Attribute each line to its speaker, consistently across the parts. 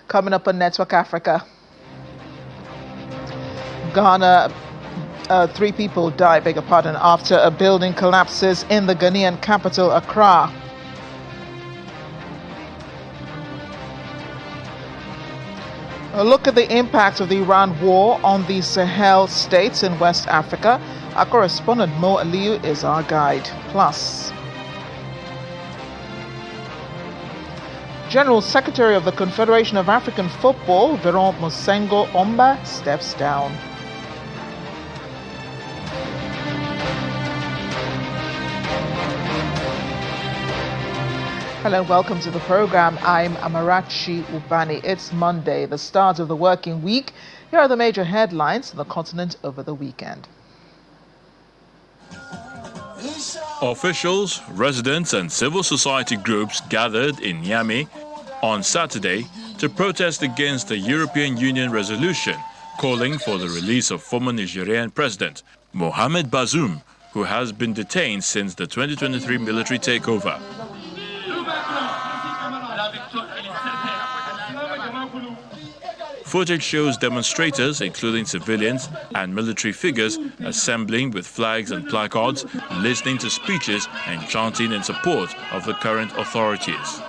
Speaker 1: coming up on Network Africa. Ghana, 3 people die, after a building collapses in the Ghanaian capital, Accra. A look at the impact of the Iran war on the Sahel states in West Africa. Our correspondent Mo Aliyu is our guide. Plus, General Secretary of the Confederation of African Football, Veron Mosengo Omba, steps down. Hello and welcome to the program. I'm Amarachi Ubani. It's Monday, the start of the working week. Here are the major headlines on the continent over the weekend.
Speaker 2: Officials, residents and civil society groups gathered in Niamey on Saturday to protest against the European Union resolution calling for the release of former Nigerian President Mohamed Bazoum, who has been detained since the 2023 military takeover. Footage shows demonstrators, including civilians and military figures, assembling with flags and placards, listening to speeches and chanting in support of the current authorities.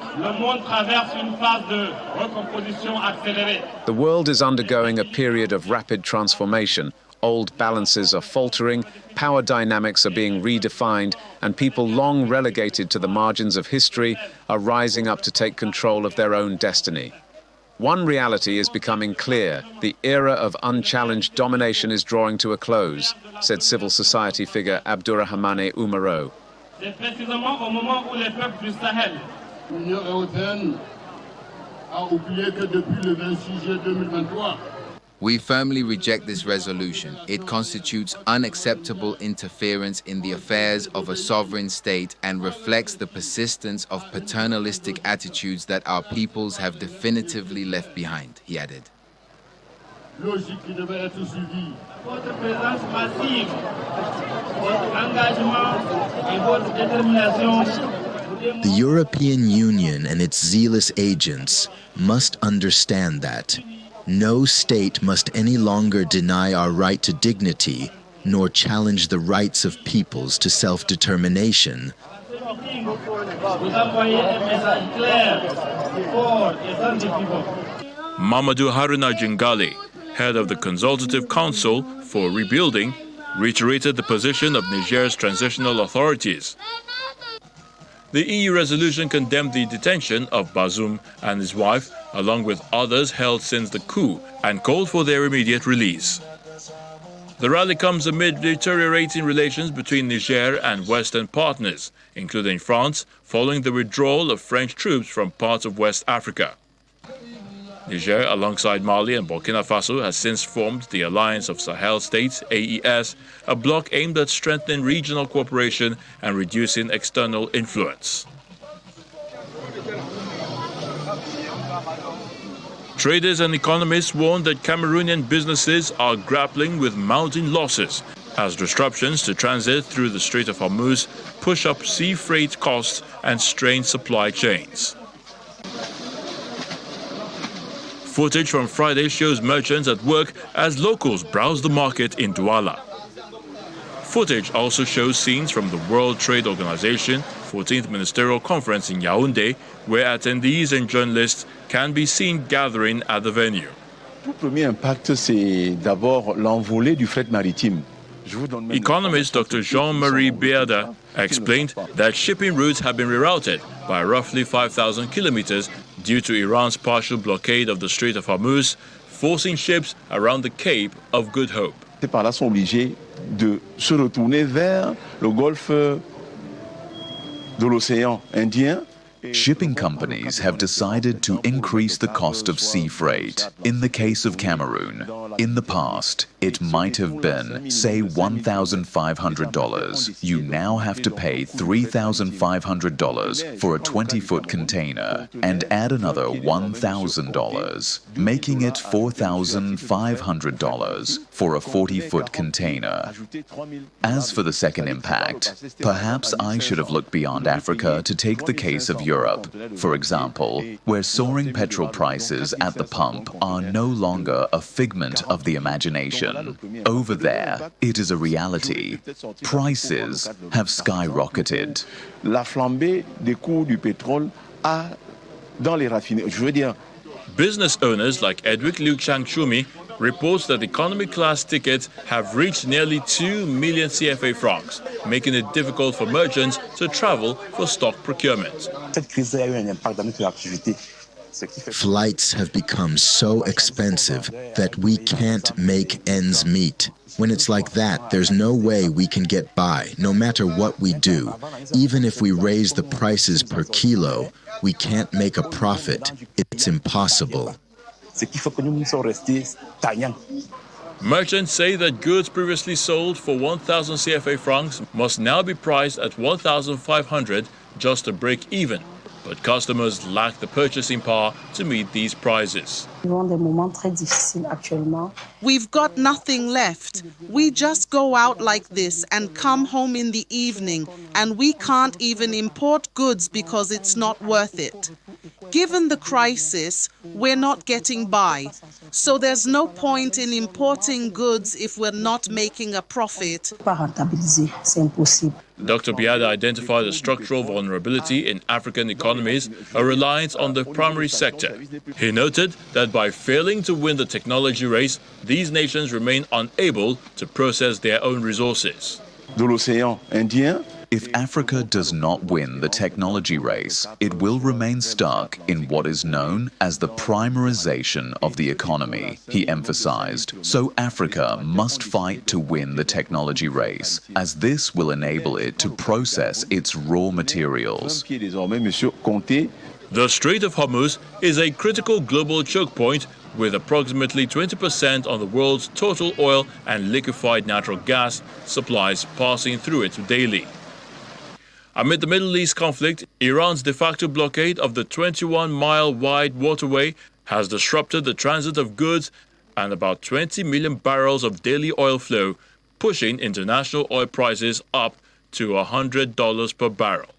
Speaker 3: The world is undergoing a period of rapid transformation. Old balances are faltering, power dynamics are being redefined, and people long relegated to the margins of history are rising up to take control of their own destiny. One reality is becoming clear. The era of unchallenged domination is drawing to a close, said civil society figure Abdourahmane Oumaro.
Speaker 4: L'Union européenne a oublié que depuis le 26 juillet 2023,
Speaker 5: we firmly reject this resolution. It constitutes unacceptable interference in the affairs of a sovereign state and reflects the persistence of paternalistic attitudes that our peoples have definitively left behind, he added.
Speaker 4: logique qui devait être suivie.
Speaker 6: Votre présence massive, votre engagement et votre détermination.
Speaker 7: The European Union and its zealous agents must understand that no state must any longer deny our right to dignity, nor challenge the rights of peoples to self-determination.
Speaker 2: Mamadou Haruna Jingali, head of the Consultative Council for Rebuilding, reiterated the position of Niger's transitional authorities. The EU resolution condemned the detention of Bazoum and his wife, along with others held since the coup, and called for their immediate release. The rally comes amid deteriorating relations between Niger and Western partners, including France, following the withdrawal of French troops from parts of West Africa. Niger, alongside Mali and Burkina Faso, has since formed the Alliance of Sahel States, AES, a bloc aimed at strengthening regional cooperation and reducing external influence. Traders and economists warn that Cameroonian businesses are grappling with mounting losses as disruptions to transit through the Strait of Hormuz push up sea freight costs and strain supply chains. Footage from Friday shows merchants at work as locals browse the market in Douala. Footage also shows scenes from the World Trade Organization 14th Ministerial Conference in Yaoundé, where attendees and journalists can be seen gathering at the venue.
Speaker 8: Le premier impact, c'est d'abord l'envolée du fret maritime.
Speaker 2: Economist Dr. Jean-Marie Beada explained that shipping routes have been rerouted by roughly 5,000 kilometers due to Iran's partial blockade of the Strait of Hormuz, forcing ships around the Cape of Good Hope.
Speaker 8: Ces par-là sont obligés de se retourner vers le golfe de l'océan Indien.
Speaker 9: Shipping companies have decided to increase the cost of sea freight. In the case of Cameroon, in the past, it might have been, say, $1,500. You now have to pay $3,500 for a 20-foot container and add another $1,000, making it $4,500 for a 40-foot container. As for the second impact, perhaps I should have looked beyond Africa to take the case of Europe. Europe, for example, where soaring petrol prices at the pump are no longer a figment of the imagination. Over there, it is a reality. Prices have skyrocketed.
Speaker 8: La flambée des cours du pétrole dans les raffineries. Je veux dire,
Speaker 2: business owners like Edwick Liu Changchumi reports that economy class tickets have reached nearly 2 million CFA francs, making it difficult for merchants to travel for stock procurement.
Speaker 7: Flights have become so expensive that we can't make ends meet. When it's like that, there's no way we can get by, no matter what we do. Even if we raise the prices per kilo, we can't make a profit. It's impossible.
Speaker 2: Merchants say that goods previously sold for 1,000 CFA francs must now be priced at 1,500 just to break even. But customers lack the purchasing power to meet these prices.
Speaker 10: We've got nothing left. We just go out like this and come home in the evening, and we can't even import goods because it's not worth it. Given the crisis, we're not getting by. So there's no point in importing goods if we're not making a profit.
Speaker 2: Dr. Biada identified a structural vulnerability in African economies, a reliance on the primary sector. He noted that by failing to win the technology race, these nations remain unable to process their own resources.
Speaker 8: de l'océan Indien.
Speaker 9: If Africa does not win the technology race, it will remain stuck in what is known as the primarization of the economy, he emphasized. So Africa must fight to win the technology race, as this will enable it to process its raw materials.
Speaker 2: The Strait of Hormuz is a critical global choke point with approximately 20% of the world's total oil and liquefied natural gas supplies passing through it daily. Amid the Middle East conflict, Iran's de facto blockade of the 21-mile-wide waterway has disrupted the transit of goods and about 20 million barrels of daily oil flow, pushing international oil prices up to $100 per barrel.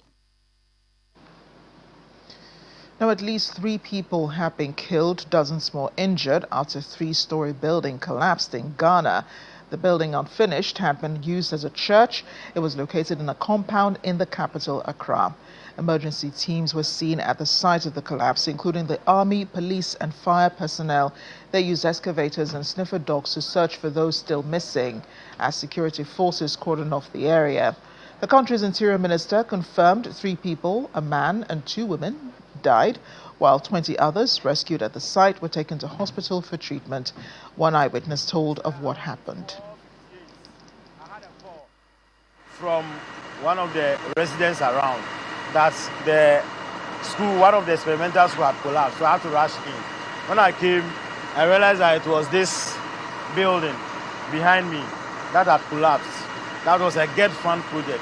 Speaker 1: Now, at least 3 people have been killed, dozens more injured after a 3-story building collapsed in Ghana. The building, unfinished, had been used as a church. It was located in a compound in the capital, Accra. Emergency teams were seen at the site of the collapse, including the army, police and fire personnel. They used excavators and sniffer dogs to search for those still missing as security forces cordoned off the area. The country's interior minister confirmed 3 people, a man and 2 women, died, while 20 others rescued at the site were taken to hospital for treatment. One eyewitness told of what happened.
Speaker 11: I had a call from one of the residents around that the school, one of the experimental schools had collapsed, so I had to rush in. When I came, I realized that it was this building behind me that had collapsed. That was a Get Fund project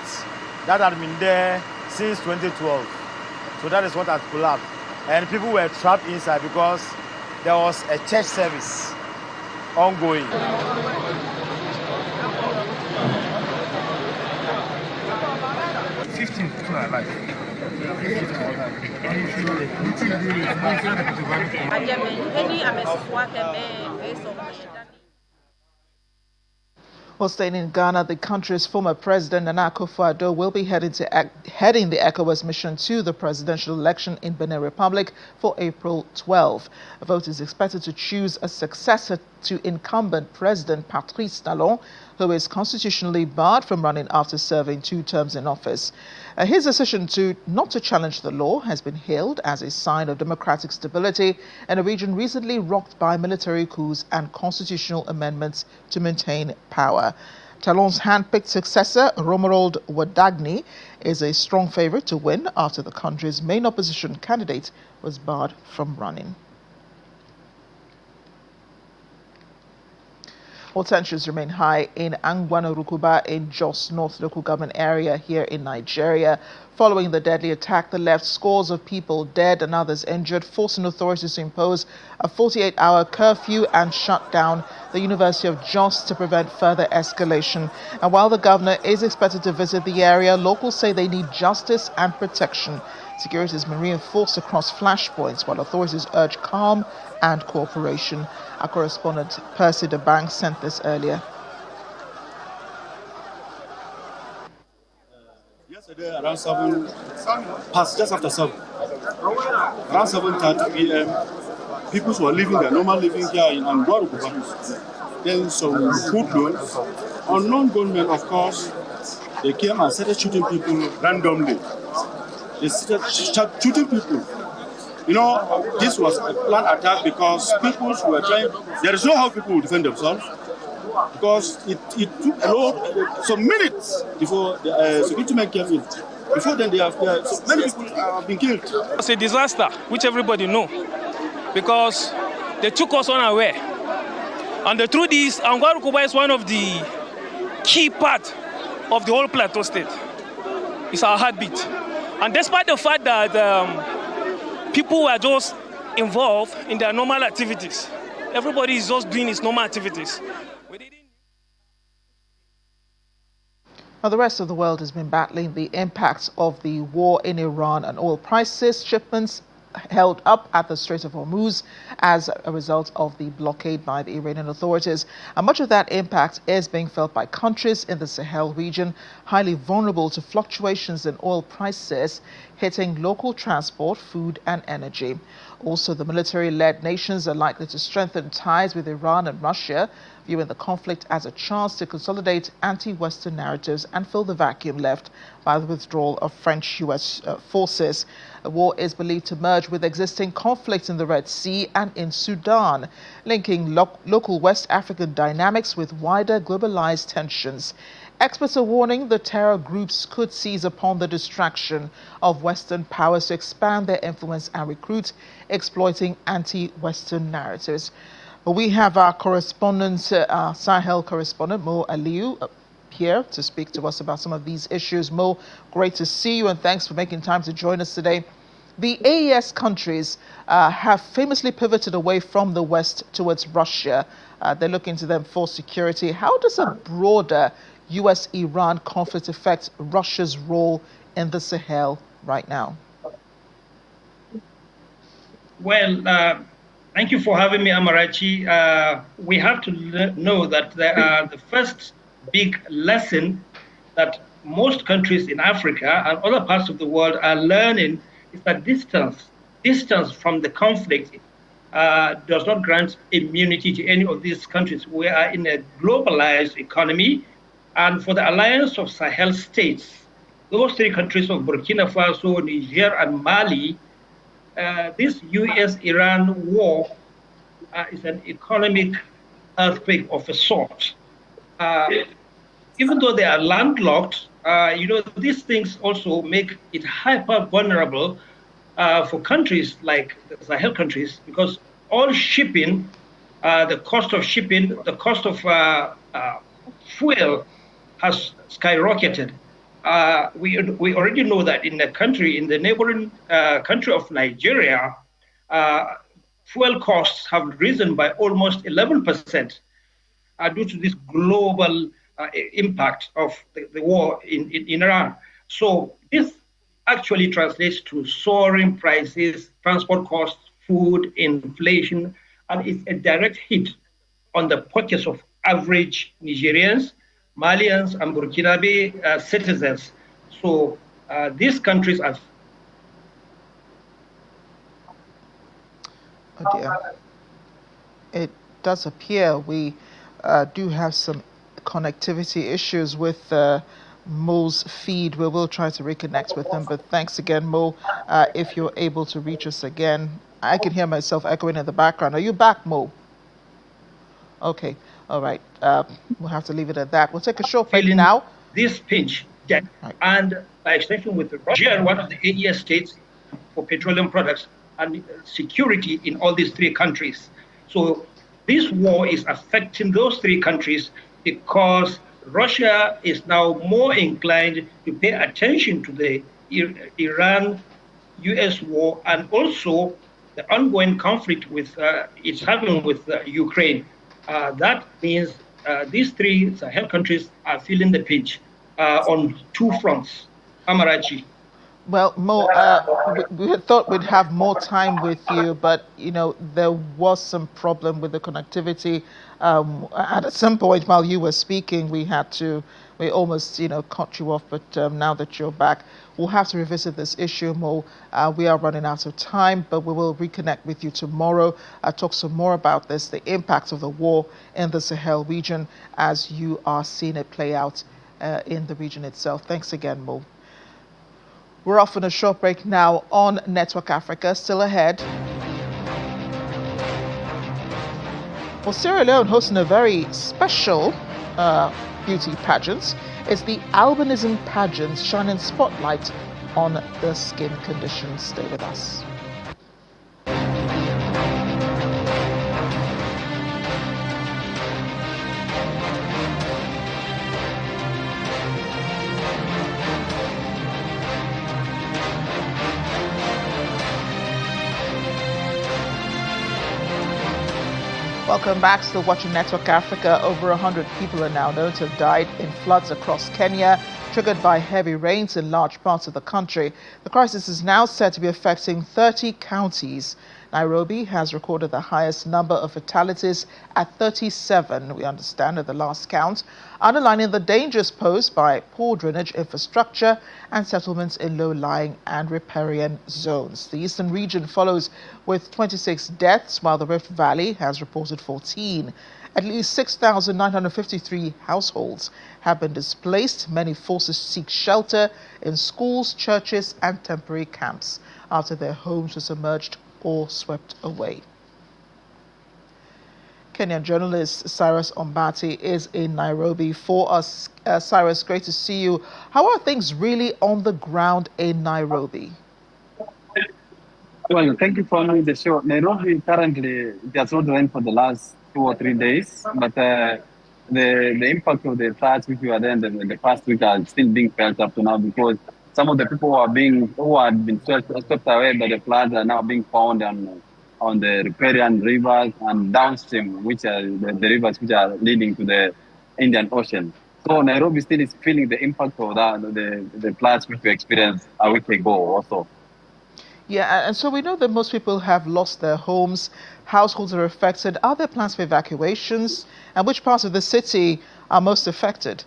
Speaker 11: that had been there since 2012. So that is what had collapsed. And people were trapped inside because there was a church service ongoing.
Speaker 1: Well, staying in Ghana, the country's former president, Nana Akufo-Addo, will be heading the ECOWAS mission to the presidential election in Benin Republic for April 12. A vote is expected to choose a successor to incumbent President Patrice Talon, who is constitutionally barred from running after serving 2 terms in office. His decision not to challenge the law has been hailed as a sign of democratic stability in a region recently rocked by military coups and constitutional amendments to maintain power. Talon's hand-picked successor, Romuald Wadagni, is a strong favorite to win after the country's main opposition candidate was barred from running. Well, tensions remain high in Angwanarukuba in Jos North local government area here in Nigeria. Following the deadly attack that left scores of people dead and others injured, forcing authorities to impose a 48-hour curfew and shut down the University of Jos to prevent further escalation. And while the governor is expected to visit the area, locals say they need justice and protection. Security has been reinforced across flashpoints while authorities urge calm and cooperation. Our correspondent Percy DeBank sent this earlier.
Speaker 12: Yesterday around 7, just after 7, around 7:30 p.m., people were living their normal living here in Angwarukuba. Then some hoodlums, unknown gunmen, of course, they came and started shooting people randomly. They started shooting people. You know, this was a planned attack because people were trying, there is no how people would defend themselves. Because it took some minutes before the security men came in. Before then, so many people have been killed.
Speaker 13: It's a disaster, which everybody knows, because they took us unaware. And the truth is, Angwarukuba is one of the key parts of the whole Plateau state. It's our heartbeat. And despite the fact that people were just involved in their normal activities, everybody is just doing its normal activities.
Speaker 1: Now, the rest of the world has been battling the impacts of the war in Iran and oil prices. Shipments held up at the Strait of Hormuz as a result of the blockade by the Iranian authorities. And much of that impact is being felt by countries in the Sahel region, highly vulnerable to fluctuations in oil prices, hitting local transport, food and energy. Also, the military-led nations are likely to strengthen ties with Iran and Russia, viewing the conflict as a chance to consolidate anti-Western narratives and fill the vacuum left by the withdrawal of French-U.S. forces. The war is believed to merge with existing conflicts in the Red Sea and in Sudan, linking local West African dynamics with wider globalized tensions. Experts are warning the terror groups could seize upon the distraction of Western powers to expand their influence and recruit, exploiting anti-Western narratives. But we have our correspondent, Sahel correspondent, Mo Aliu, here to speak to us about some of these issues. Mo, great to see you and thanks for making time to join us today. The AES countries have famously pivoted away from the West towards Russia. They're looking to them for security. How does a broader U.S.-Iran conflict affect Russia's role in the Sahel right now?
Speaker 6: Well, thank you for having me, Amarachi. We have to know that the first big lesson that most countries in Africa and other parts of the world are learning is that distance from the conflict does not grant immunity to any of these countries. We are in a globalized economy, and for the alliance of Sahel states, those three countries of Burkina Faso, Niger, and Mali, this U.S.-Iran war is an economic earthquake of a sort. Even though they are landlocked, these things also make it hyper vulnerable for countries like the Sahel countries, because all shipping, the cost of shipping, the cost of fuel has skyrocketed. We already know that in the neighboring country of Nigeria, fuel costs have risen by almost 11% due to this global impact of the war in Iran. So this actually translates to soaring prices, transport costs, food, inflation, and it's a direct hit on the pockets of average Nigerians, Malians, and Burkinabe citizens. So these countries are...
Speaker 1: Oh dear. It does appear we do have some connectivity issues with Mo's feed. We will try to reconnect with him, but thanks again, Mo. If you're able to reach us again, I can hear myself echoing in the background. Are you back, Mo? Okay, all right. We'll have to leave it at that. We'll take a short break now.
Speaker 6: This pinch, right. And by extension with Russia, one of the AES states for petroleum products and security in all these three countries. So this war is affecting those three countries because Russia is now more inclined to pay attention to the Iran-US war and also the ongoing conflict with it's having with Ukraine. That means these three Sahel countries are feeling the pinch on two fronts. Amarachi.
Speaker 1: Well, Mo, we had thought we'd have more time with you, but there was some problem with the connectivity. At some point while you were speaking, we almost cut you off. But now that you're back, we'll have to revisit this issue, Mo. We are running out of time, but we will reconnect with you tomorrow. Talk some more about this, the impact of the war in the Sahel region, as you are seeing it play out in the region itself. Thanks again, Mo. We're off on a short break now on Network Africa. Still ahead. Well, Sierra Leone hosting a very special beauty pageant. It's the Albinism pageant, shining spotlight on the skin conditions. Stay with us. Welcome back. Still watching Network Africa. Over 100 people are now known to have died in floods across Kenya, triggered by heavy rains in large parts of the country. The crisis is now said to be affecting 30 counties. Nairobi has recorded the highest number of fatalities at 37, we understand, at the last count, underlining the dangers posed by poor drainage infrastructure and settlements in low-lying and riparian zones. The eastern region follows with 26 deaths, while the Rift Valley has reported 14. At least 6,953 households have been displaced. Many forced to seek shelter in schools, churches, and temporary camps after their homes were submerged or swept away. Kenyan journalist Cyrus Ombati is in Nairobi for us. Cyrus, great to see you. How are things really on the ground in Nairobi?
Speaker 14: Well, thank you for having the show. Nairobi currently, it has not rained for the last 2 or 3 days, but the impact of the floods which were there in the past week are still being felt up to now, because some of the people who had been swept away by the floods are now being found on the riparian rivers and downstream, which are the rivers which are leading to the Indian Ocean. So Nairobi still is feeling the impact of the floods which we experienced a week ago also.
Speaker 1: Yeah, and so we know that most people have lost their homes, households are affected. Are there plans for evacuations? And which parts of the city are most affected?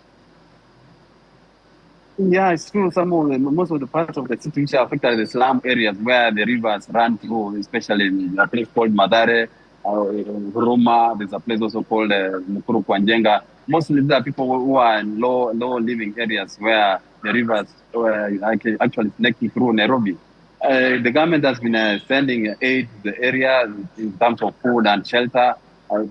Speaker 14: Yeah, it's true. Most of the parts of the city which are affected are the slum areas where the rivers run through, especially in a place called Madare, Roma. There's a place also called Mukuru Kwanjenga. Mostly these are people who are in low living areas where the rivers actually connecting through Nairobi. The government has been sending aid to the area in terms of food and shelter,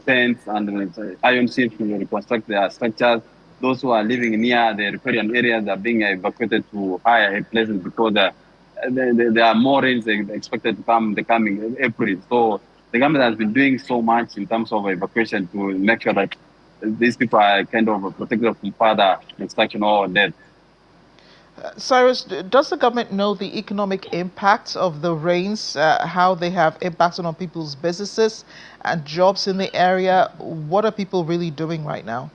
Speaker 14: tents and iron sheets to reconstruct their structures. Those who are living near the riparian areas are being evacuated to higher places because there are more rains expected to come the coming April. So the government has been doing so much in terms of evacuation to make sure that these people are kind of protected from further destruction or death.
Speaker 1: Cyrus, does the government know the economic impact of the rains, how they have impacted on people's businesses and jobs in the area? What are people really doing right now?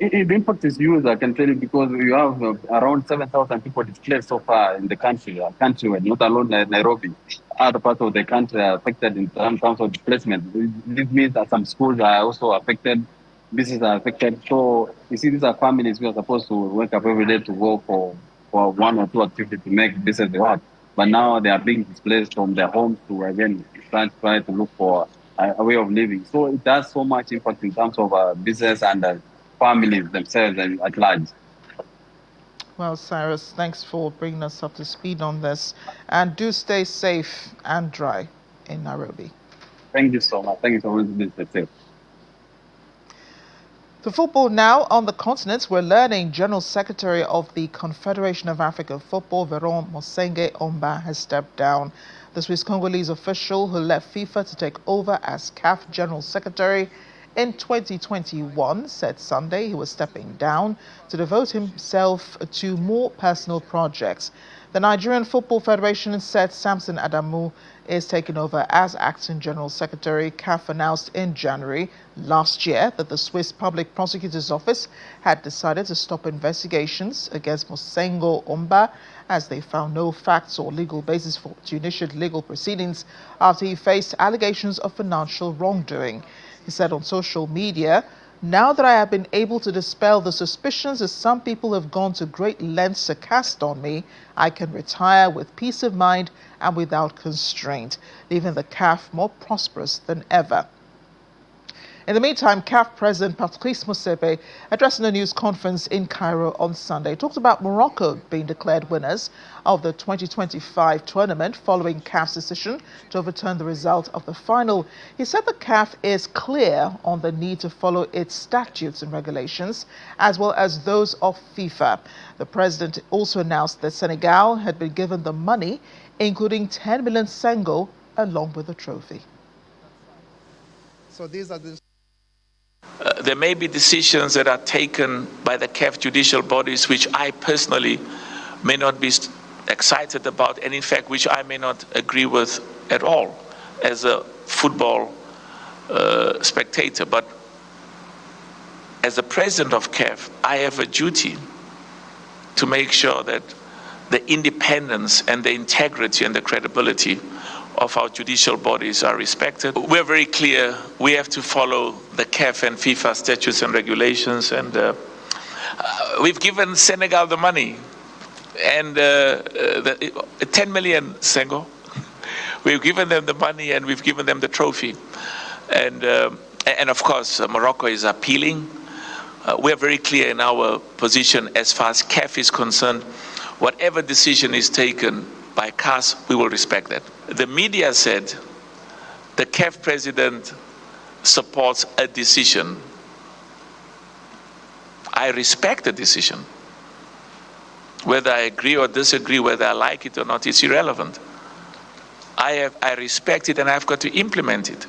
Speaker 14: The impact is huge, I can tell you, because we have around 7,000 people displaced so far in the countrywide, not alone Nairobi. Other parts of the country are affected in terms of displacement. This means that some schools are also affected, businesses are affected. So you see, these are families who are supposed to wake up every day to go for 1 or 2 activities to make business work. But now they are being displaced from their homes to again try to look for a way of living. So it does so much impact in terms of business and families themselves at large.
Speaker 1: Well, Cyrus, thanks for bringing us up to speed on this. And do stay safe and dry in Nairobi.
Speaker 14: Thank you so much. Thank you so much. Stay safe.
Speaker 1: To football now. On the continent, we're learning General Secretary of the Confederation of African Football, Veron Mosenge Omba, has stepped down. The Swiss Congolese official who left FIFA to take over as CAF General Secretary in 2021 said Sunday he was stepping down to devote himself to more personal projects. The Nigerian Football Federation said Samson Adamu is taking over as acting General Secretary. CAF announced in January last year that the Swiss Public Prosecutor's Office had decided to stop investigations against Mosengo Omba as they found no facts or legal basis to initiate legal proceedings after he faced allegations of financial wrongdoing. He said on social media, "Now that I have been able to dispel the suspicions that some people have gone to great lengths to cast on me, I can retire with peace of mind and without constraint, leaving the CAF more prosperous than ever." In the meantime, CAF President Patrice Motsepe, addressing a news conference in Cairo on Sunday, talked about Morocco being declared winners of the 2025 tournament following CAF's decision to overturn the result of the final. He said the CAF is clear on the need to follow its statutes and regulations, as well as those of FIFA. The president also announced that Senegal had been given the money, including 10 million Sengo, along with the trophy.
Speaker 15: So these are the
Speaker 16: there may be decisions that are taken by the CAF judicial bodies which I personally may not be excited about, and in fact which I may not agree with at all as a football spectator. But as the president of CAF, I have a duty to make sure that the independence and the integrity and the credibility of our judicial bodies are respected. We're very clear we have to follow the CAF and FIFA statutes and regulations, and we've given Senegal the money, and 10 million Sengo. We've given them the money and we've given them the trophy. And of course, Morocco is appealing. We're very clear in our position as far as CAF is concerned. Whatever decision is taken by CAS, we will respect that. The media said the CAF president supports a decision. I respect the decision. Whether I agree or disagree, whether I like it or not, it's irrelevant. I respect it and I've got to implement it.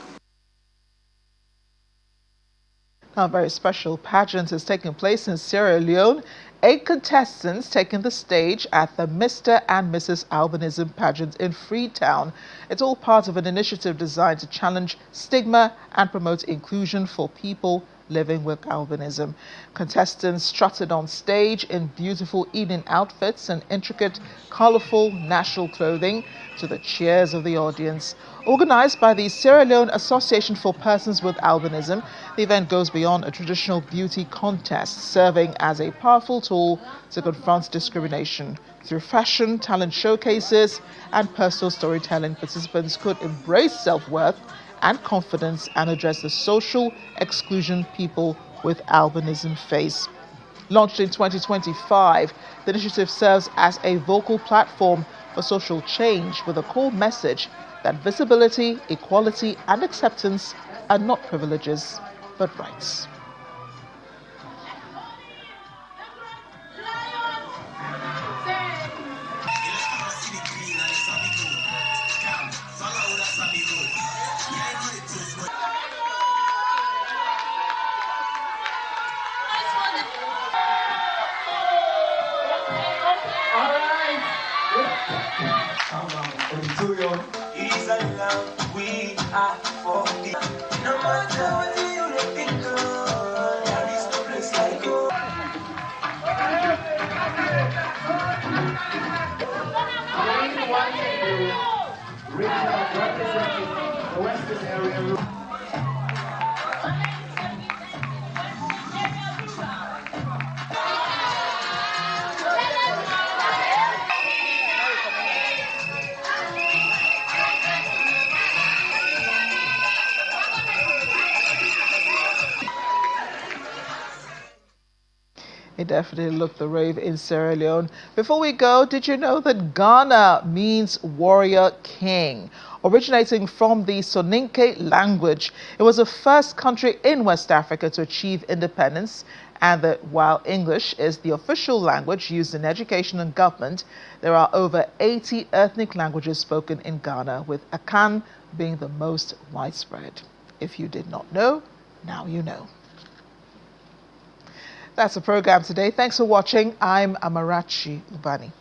Speaker 1: A very special pageant is taking place in Sierra Leone. 8 contestants taking the stage at the Mr. and Mrs. Albinism pageant in Freetown. It's all part of an initiative designed to challenge stigma and promote inclusion for people living with albinism. Contestants strutted on stage in beautiful evening outfits and intricate, colorful national clothing to the cheers of the audience. Organized by the Sierra Leone Association for Persons with Albinism, the event goes beyond a traditional beauty contest, serving as a powerful tool to confront discrimination. Through fashion, talent showcases, and personal storytelling, participants could embrace self-worth and confidence and address the social exclusion people with albinism face. Launched in 2025, the initiative serves as a vocal platform for social change with a core message that visibility, equality, and acceptance are not privileges, but rights. It definitely looked the rave in Sierra Leone. Before we go, did you know that Ghana means warrior king? Originating from the Soninke language, it was the first country in West Africa to achieve independence, and that while English is the official language used in education and government, there are over 80 ethnic languages spoken in Ghana, with Akan being the most widespread. If you did not know, now you know. That's the program today. Thanks for watching. I'm Amarachi Ubani.